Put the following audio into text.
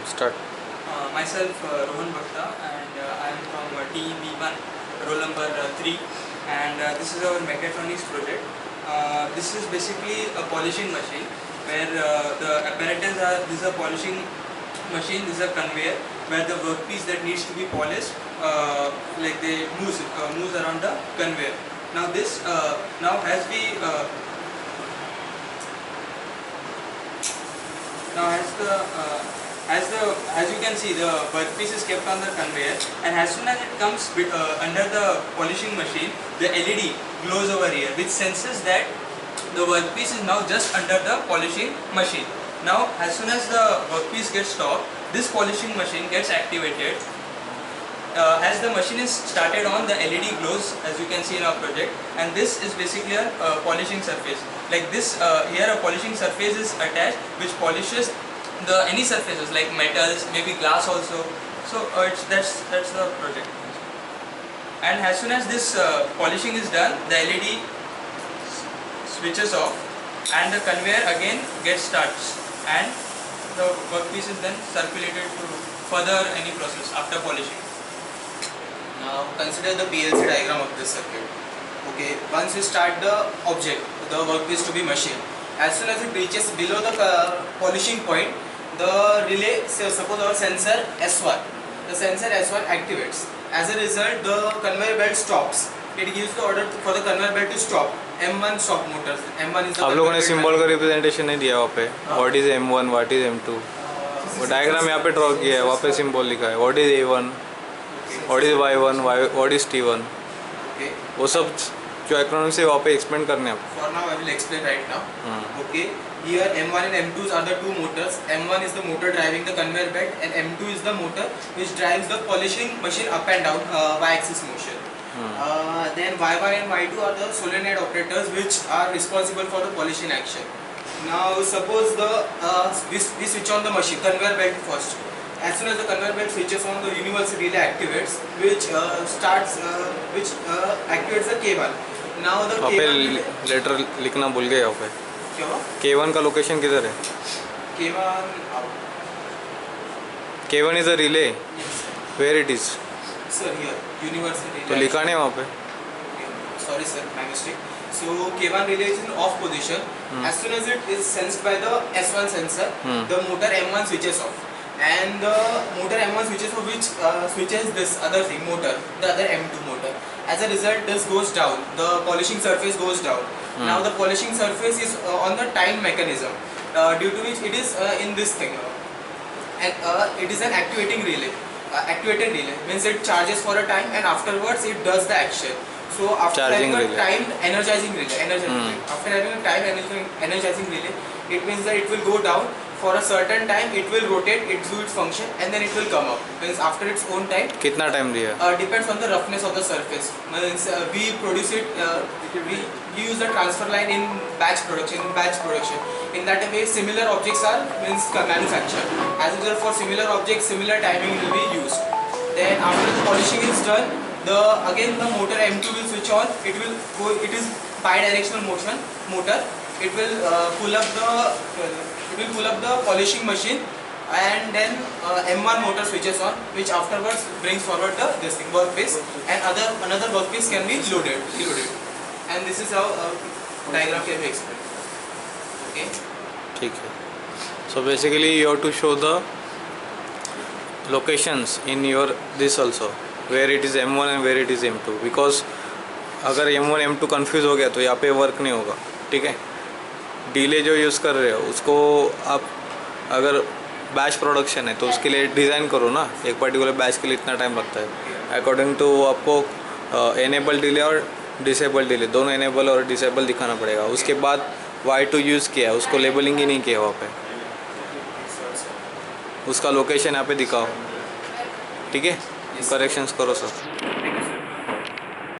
Start. Myself, Rohan Bhakta, and I am from TEB1, roll number 3, and this is our mechatronics project. This is basically a polishing machine where the apparatus are, this is a polishing machine, this is a conveyor where the workpiece that needs to be polished, like they moves around the conveyor. Now this, now as we now as you can see, the workpiece is kept on the conveyor, and as soon as it comes under the polishing machine, the LED glows over here, which senses that the workpiece is now just under the polishing machine. Now as soon as the workpiece gets stopped, this polishing machine gets activated. As the machine is started on, the LED glows, as you can see in our project, and this is basically a polishing surface. Like this, here a polishing surface is attached which polishes any surfaces like metals, maybe glass also. So that's the project. And as soon as this polishing is done, the LED switches off and the conveyor again gets starts, and the workpiece is then circulated to further any process after polishing. Now consider the PLC diagram of this circuit. Okay, once you start the object, the workpiece to be machined, as soon as it reaches below the polishing point, the relay, suppose our sensor S1, the sensor S1 activates. As a result, the conveyor belt stops. It gives the order for the conveyor belt to stop. M1 stop motors. M1 is the. आप लोगों ने symbol का representation नहीं दिया वहाँ पे. What is M1, what is M2. वो diagram यहाँ पे ड्रॉ किया है, वहाँ पे सिंबल लिखा है. What is A1, what is Y1, what is T1. Okay. वो सब जो एक्रोनिम से वहाँ पे एक्सप्लेन करने हैं. For now, I will explain right now. Okay. Here M1 and M2 are the two motors. M1 is the motor driving the conveyor belt, and M2 is the motor which drives the polishing machine up and down y-axis motion. Then Y1 and Y2 are the solenoid operators which are responsible for the polishing action. Now suppose we switch on the machine conveyor belt first. As soon as the conveyor belt switches on, the universal relay activates, which activates the K1. Now the वहाँ पे letter लिखना भूल गए. वहाँ पे K1 का location किधर है? K1 is a relay. Where it is? Sir, here universal relay. तो लिखा नहीं वहाँ पे. Sorry sir, my mistake. So K1 relay is in off position. As soon as it is sensed by the S1 sensor, the motor M1 switches off, and the motor M1 switches off, which switches this other thing, motor, the other M2 motor. As a result, this goes down. The polishing surface goes down. Now the polishing surface is on the time mechanism, due to which it is in this thing, and it is an activating relay. Activated relay means it charges for a time, and afterwards it does the action. So after having a timed energizing relay, after having a time energizing relay, it means that it will go down for a certain time. It will rotate, it do its function, and then it will come up. Means after its own time. कितना time दिया? Depends on the roughness of the surface. Means we produce it. We use the transfer line in batch production. In that way, similar objects are manufactured. As a result, for similar objects, similar timing will be used. Then after the polishing is done, again the motor M2 will switch on. It will go. It is bi-directional motor. It will pull up the polishing machine, and then M1 motor switches on, which afterwards brings forward this thing, workpiece, and another workpiece can be reloaded. And this is how diagram can be explained. Okay. ठीक है. So basically you have to show the locations in your this also, where it is M1 and where it is M2, because अगर M1 M2 confuse हो गया तो यहाँ पे work नहीं होगा. ठीक है. डिले जो यूज़ कर रहे हो उसको आप अगर बैच प्रोडक्शन है तो उसके लिए डिज़ाइन करो ना. एक पर्टिकुलर बैच के लिए इतना टाइम लगता है. अकॉर्डिंग टू आपको एनेबल डिले और डिसेबल डिले, दोनों एनेबल और डिसेबल दिखाना पड़ेगा. उसके बाद Y2 यूज़ किया, उसको लेबलिंग ही नहीं किया वहाँ पे. उसका लोकेशन यहाँ पे दिखाओ. ठीक है. करेक्शंस करो सर.